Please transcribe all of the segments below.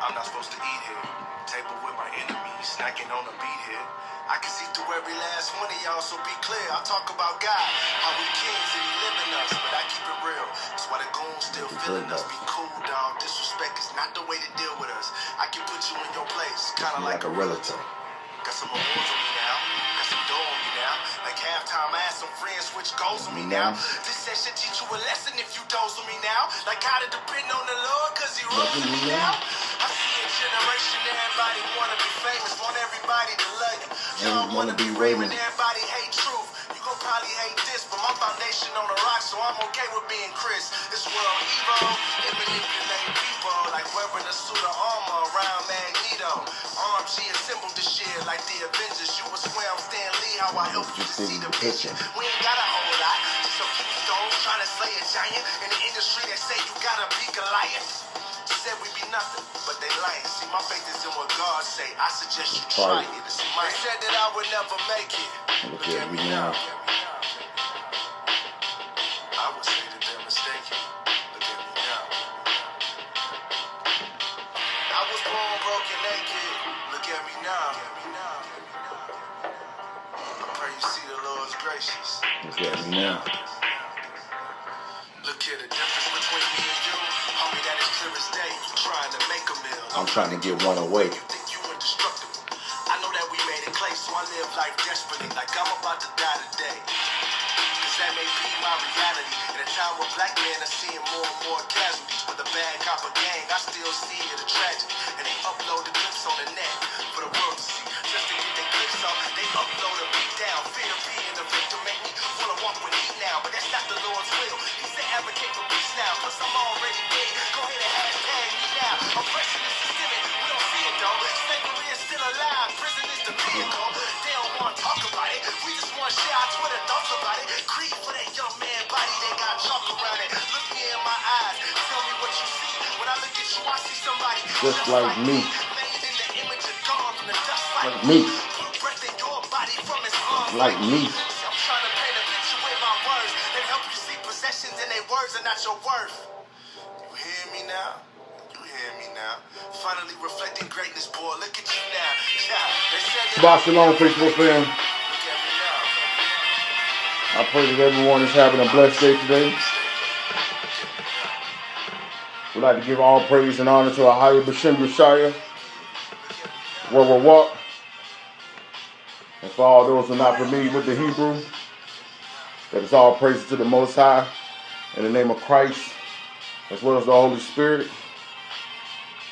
I'm not supposed to eat here. Table with my enemies, snacking on a beat here. I can see through every last one of y'all, so be clear. I talk about God, how we kings and he live in us, but I keep it real. That's why the goons still feeling us. Be cool, dog. Disrespect is not the way to deal with us. I can put you in your place, kind of like a realtor. Got some awards on me now, got some dough on me now. Like halftime, I had some friends switch goals on me now. This session teach you a lesson if you doze on me now. Like how to depend on the Lord, cause he rose on me now. I see a generation, everybody wanna be famous, want everybody to love you. Y'all wanna be Raymond, everybody hate truth. You gon' probably hate this, but my foundation on the rock, so I'm okay with being Chris. This world evil, it manipulate people like wearing a suit of armor around Magneto. RMG assembled this shit like the Avengers. You would swear I'm Stan Lee, how I help you to see the picture. We ain't got a whole lot, just a few stones trying to slay a giant. In the industry they say you gotta be Goliath. Said we be nothing, but they lying. See, my faith is in what God say. I suggest you try it. They said that I would never make it. Look at me now. I would say that they're mistaken. Look at me now. I was born broken naked. Look at me now. I pray you see the Lord's gracious. Look at me now. Look at the difference between me and you. Homie, that is clear as day. You trying to make a meal. I'm trying to get one away. You think you indestructible. I know that we made it clay, so I live life desperately. Like I'm about to die today. Cause that may be my reality. In a time where black men are seeing more and more casualties. With the bad copper gang, I still see it a tragedy. And they upload the clips on the net for the world to see. Just to get their clips off, they upload a beat down. Fear being the victim make me wanna walk with heat now. But that's not the Lord's will. He said advocate for peace now. Plus I'm already dead. Go ahead and hashtag me now. Oppression is systemic. We don't see it though. Slavery is still alive. Prison is the vehicle. They don't wanna talk about it. We just wanna share our Twitter thoughts about it. Creed for that young man body. They got chalk around it. Look me in my eyes. Tell me what you see. When I look at you, I see somebody just like me. Made in the image of God from the dust like me. Put breath in your body from his arms like me. I'm trying to paint a picture with my words and help you see possessions and their words are not your worth. You hear me now? You hear me now? Finally reflecting greatness, boy. Look at you now. Shabbat shalom, Facebook fam. I pray that everyone is having a blessed day today. We'd like to give all praise and honor to our higher B'Shem Yeshaya. Walk. And for all those who are not familiar with the Hebrew, that is all praise to the Most High in the name of Christ, as well as the Holy Spirit.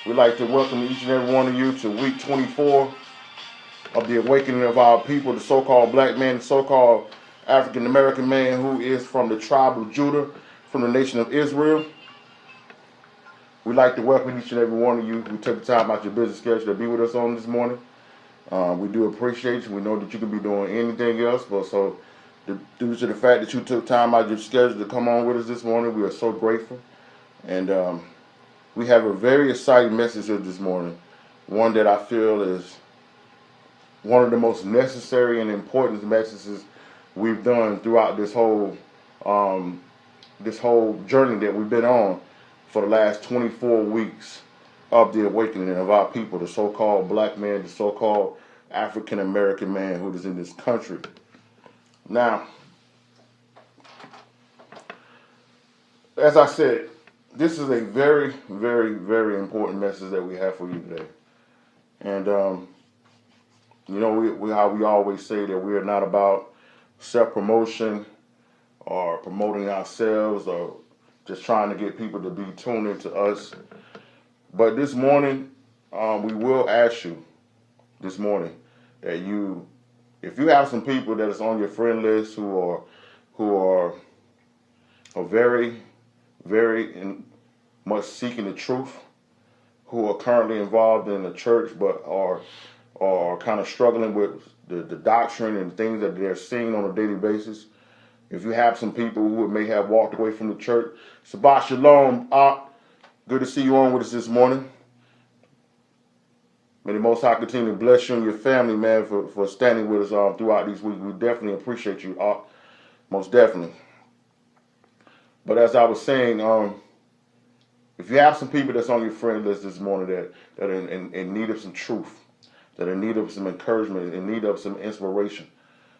We'd like to welcome each and every one of you to week 24 of the awakening of our people, the so-called black man, the so-called African-American man who is from the tribe of Judah, from the nation of Israel. We'd like to welcome each and every one of you who took the time out your busy schedule to be with us on this morning. We do appreciate you. We know that you could be doing anything else, but so due to the fact that you took time out of your schedule to come on with us this morning, we are so grateful. And we have a very exciting message here this morning, one that I feel is one of the most necessary and important messages we've done throughout this whole journey that we've been on for the last 24 weeks of the awakening of our people, the so-called black man, the so-called African-American man who is in this country. Now, as I said, this is a very, very, very important message that we have for you today. And, you know, how we always say that we are not about self-promotion or promoting ourselves or just trying to get people to be tuned into us. But this morning, we will ask you this morning that if you have some people that is on your friend list who are very, very much seeking the truth, who are currently involved in the church but are kind of struggling with the doctrine and things that they're seeing on a daily basis. If you have some people who may have walked away from the church, Shabbat Shalom, good to see you on with us this morning. May the Most High continue to bless you and your family, man, for standing with us throughout these weeks. We definitely appreciate you, most definitely. But as I was saying, If you have some people that's on your friend list this morning that are in need of some truth, that are in need of some encouragement, in need of some inspiration,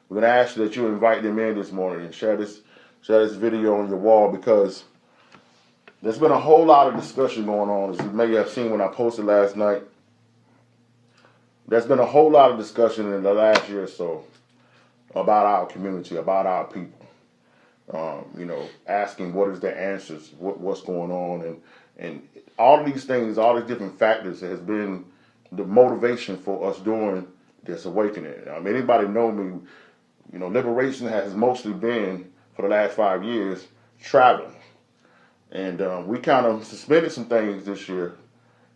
we're going to ask you that you invite them in this morning and share this video on your wall, because there's been a whole lot of discussion going on, as you may have seen when I posted last night. There's been a whole lot of discussion in the last year or so about our community, about our people. Asking what is the answers, what's going on, and all of these things, all these different factors has been the motivation for us doing this awakening. Anybody know me? Liberation has mostly been, for the last 5 years, traveling. And we kind of suspended some things this year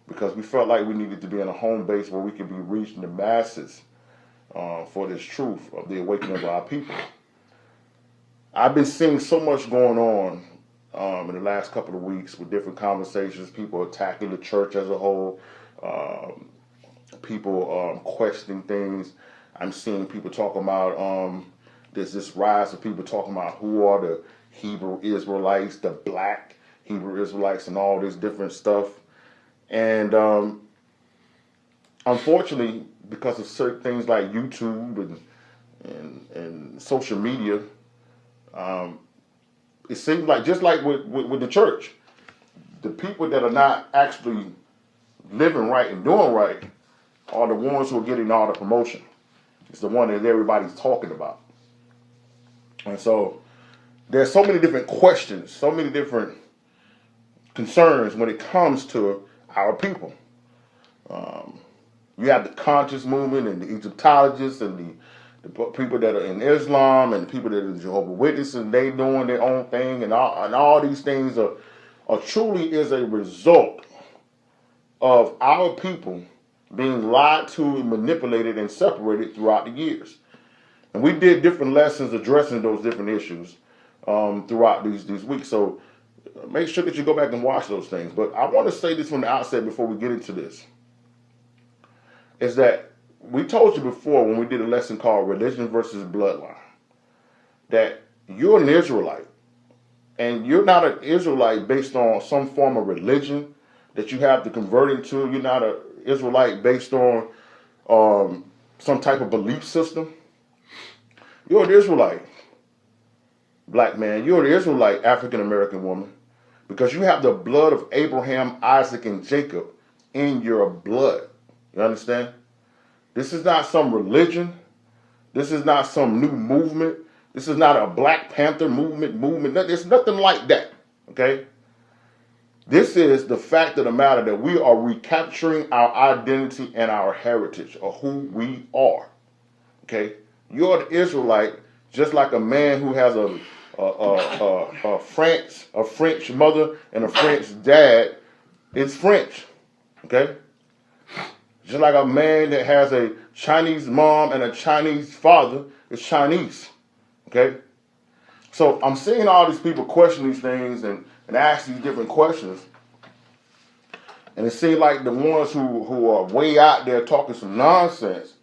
because we felt like we needed to be in a home base where we could be reaching the masses for this truth of the awakening of our people. I've been seeing so much going on in the last couple of weeks with different conversations, people attacking the church as a whole, people questioning things. I'm seeing people talking about there's this rise of people talking about who are the Hebrew Israelites, the black Hebrew Israelites, and all this different stuff. And unfortunately, because of certain things like YouTube and social media, it seems like, just like with the church, the people that are not actually living right and doing right are the ones who are getting all the promotion. It's the one that everybody's talking about. And so there's so many different questions, so many different concerns when it comes to our people. You have the conscious movement and the Egyptologists and the people that are in Islam and the people that are Jehovah's Witnesses, and they doing their own thing, and all these things are truly is a result of our people being lied to, manipulated, and separated throughout the years. And we did different lessons addressing those different issues throughout these weeks. So make sure that you go back and watch those things. But I want to say this from the outset before we get into this, is that we told you before when we did a lesson called Religion versus Bloodline, that you're an Israelite, and you're not an Israelite based on some form of religion that you have to convert into. You're not an Israelite based on some type of belief system. You're an Israelite, black man. You're an Israelite, African-American woman, because you have the blood of Abraham, Isaac, and Jacob in your blood. You understand? This is not some religion. This is not some new movement. This is not a Black Panther movement. There's nothing like that, okay? This is the fact of the matter that we are recapturing our identity and our heritage of who we are, okay? You're an Israelite, just like a man who has a French mother and a French dad is French, okay? Just like a man that has a Chinese mom and a Chinese father is Chinese, okay? So I'm seeing all these people question these things and ask these different questions. And it seems like the ones who are way out there talking some nonsense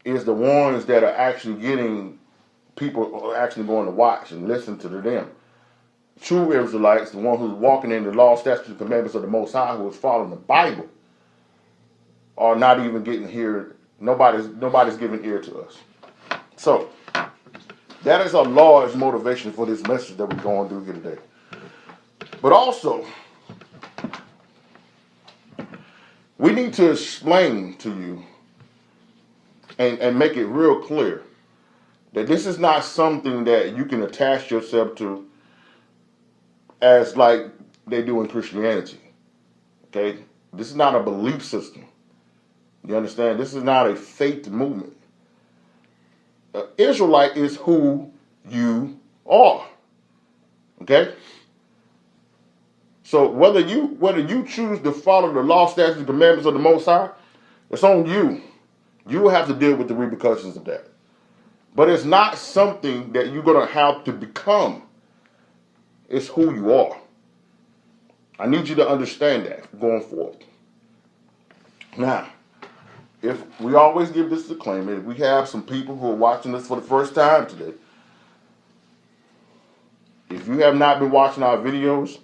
is the ones that are actually getting people actually going to watch and listen to them. True Israelites, the one who's walking in the law, statutes, and commandments of the Most High, who is following the Bible, are not even getting here. Nobody's giving ear to us. So that is a large motivation for this message that we're going through here today. But also, we need to explain to you and make it real clear that this is not something that you can attach yourself to as like they do in Christianity. Okay? This is not a belief system. You understand? This is not a faith movement. Israelite is who you are. Okay? So whether you choose to follow the law, statutes, and commandments of the Most High, it's on you. You will have to deal with the repercussions of that. But it's not something that you're going to have to become. It's who you are. I need you to understand that going forward. Now, if we always give this disclaimer, if we have some people who are watching this for the first time today, if you have not been watching our videos,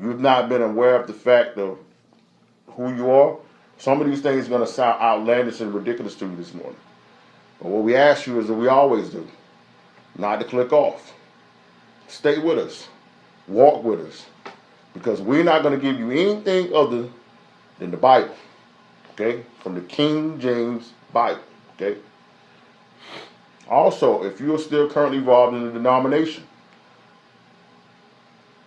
you've not been aware of the fact of who you are, some of these things are going to sound outlandish and ridiculous to you this morning. But what we ask you is that we always do, not to click off. Stay with us. Walk with us. Because we're not going to give you anything other than the Bible. Okay? From the King James Bible. Okay? Also, if you're still currently involved in a denomination,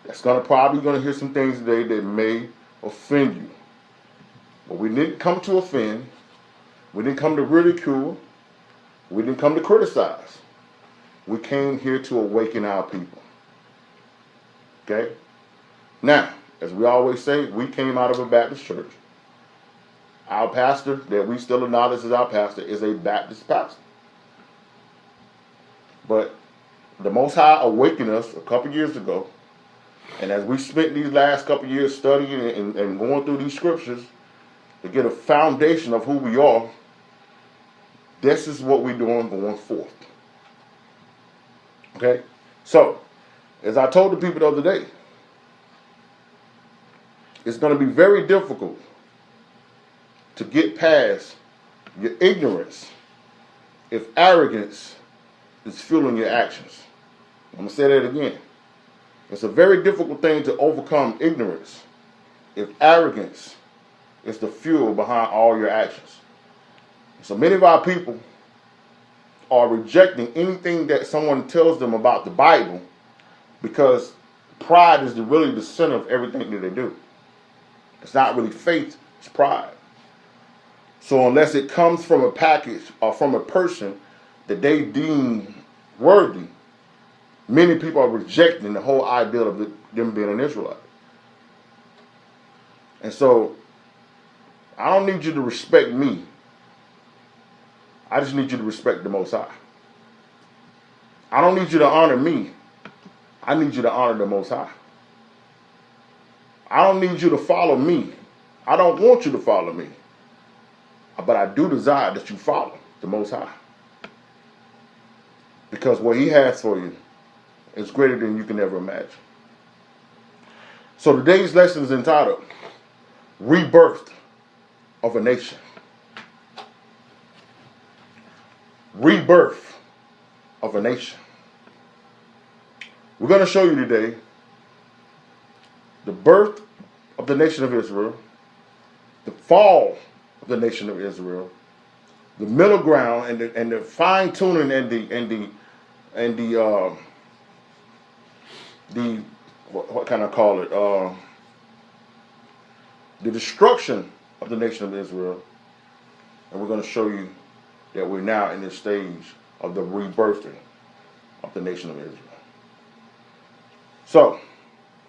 that's probably going to hear some things today that may offend you. But we didn't come to offend. We didn't come to ridicule. We didn't come to criticize. We came here to awaken our people. Okay? Now, as we always say, we came out of a Baptist church. Our pastor, that we still acknowledge as our pastor, is a Baptist pastor. But the Most High awakened us a couple years ago. And as we spent these last couple years studying and going through these scriptures to get a foundation of who we are, this is what we're doing going forth. Okay? So, as I told the people the other day, it's going to be very difficult to get past your ignorance if arrogance is fueling your actions. I'm going to say that again. It's a very difficult thing to overcome ignorance if arrogance is the fuel behind all your actions. So many of our people are rejecting anything that someone tells them about the Bible because pride is really the center of everything that they do. It's not really faith, it's pride. So unless it comes from a package or from a person that they deem worthy, many people are rejecting the whole idea of them being an Israelite. And so, I don't need you to respect me. I just need you to respect the Most High. I don't need you to honor me. I need you to honor the Most High. I don't need you to follow me. I don't want you to follow me. But I do desire that you follow the Most High. Because what He has for you is greater than you can ever imagine. So today's lesson is entitled, Rebirth of a Nation. Rebirth of a nation. We're going to show you today the birth of the nation of Israel, the fall of the nation of Israel, the middle ground, and the fine tuning and the what can I call it? The destruction of the nation of Israel, and we're going to show you that we're now in this stage of the rebirthing of the nation of Israel. So,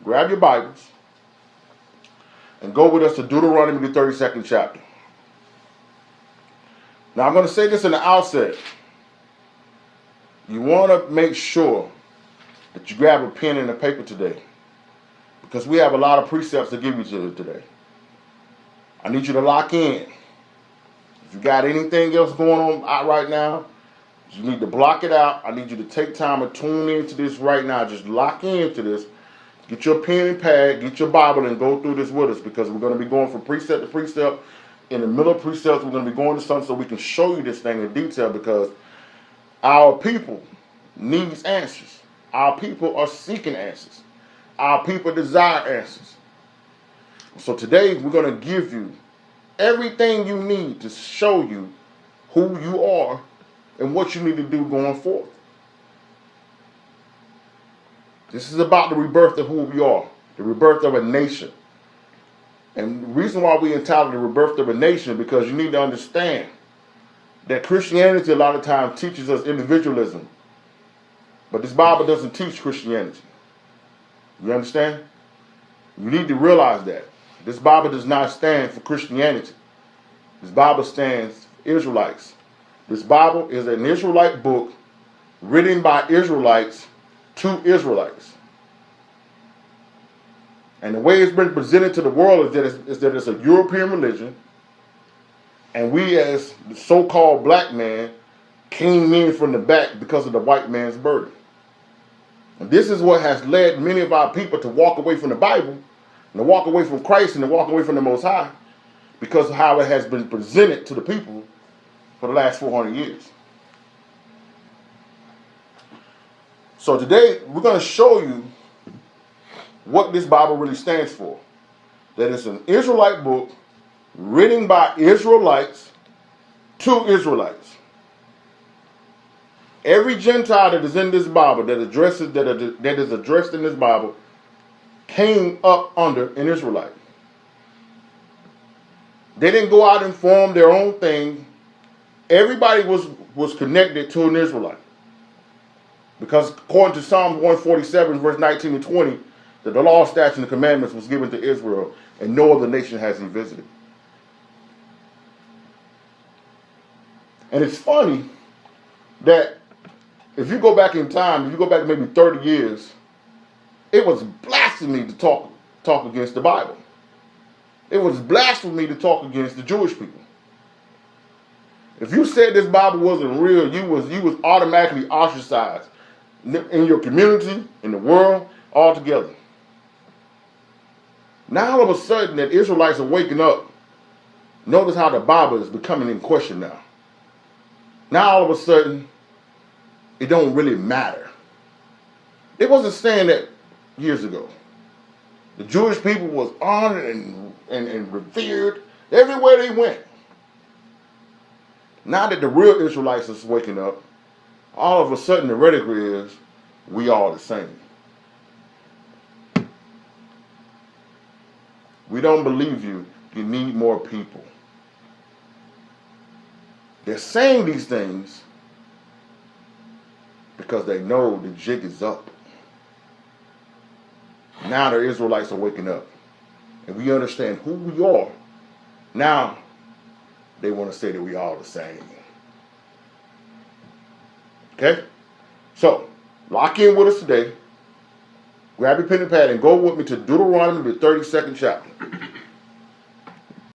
grab your Bibles and go with us to Deuteronomy, the 32nd chapter. Now, I'm going to say this in the outset. You want to make sure that you grab a pen and a paper today, because we have a lot of precepts to give you today. I need you to lock in. If you got anything else going on out right now, you need to block it out. I need you to take time and tune into this right now. Just lock into this. Get your pen and pad, get your Bible, and go through this with us, because we're going to be going from precept to precept. In the middle of precepts, we're going to be going to something so we can show you this thing in detail, because our people needs answers. Our people are seeking answers. Our people desire answers. So today, we're going to give you everything you need to show you who you are and what you need to do going forward. This is about the rebirth of who we are, the rebirth of a nation. And the reason why we entitled the rebirth of a nation, because you need to understand that Christianity a lot of times teaches us individualism. But this Bible doesn't teach Christianity. You understand? You need to realize that. This Bible does not stand for Christianity. This Bible stands for Israelites. This Bible is an Israelite book written by Israelites to Israelites. And the way it's been presented to the world is that it's a European religion, and we as the so-called black man came in from the back because of the white man's burden. And this is what has led many of our people to walk away from the Bible, And to walk away from Christ and to walk away from the Most High because of how it has been presented to the people for the last 400 years. So today, we're going to show you what this Bible really stands for. That it's an Israelite book written by Israelites to Israelites. Every Gentile that is in this Bible, that is addressed in this Bible, came up under an Israelite. They didn't go out and form their own thing. Everybody was connected to an Israelite. Because according to Psalm 147, verse 19 and 20, that the law, statutes, and the commandments was given to Israel, and no other nation has he visited. And it's funny that if you go back in time, if you go back maybe 30 years, it was blasphemy to talk against the Bible. It was blasphemy to talk against the Jewish people. If you said this Bible wasn't real, you was automatically ostracized in your community, in the world, altogether. Now all of a sudden that Israelites are waking up, notice how the Bible is becoming in question now. Now all of a sudden, it don't really matter. It wasn't saying that years ago. The Jewish people was honored and revered everywhere they went. Now that the real Israelites is waking up, all of a sudden the rhetoric is, we all the same. We don't believe you. You need more people. They're saying these things because they know the jig is up. Now the Israelites are waking up. And we understand who we are. Now they want to say that we all the same. Okay? So, lock in with us today. Grab your pen and pad and go with me to Deuteronomy, the 32nd chapter.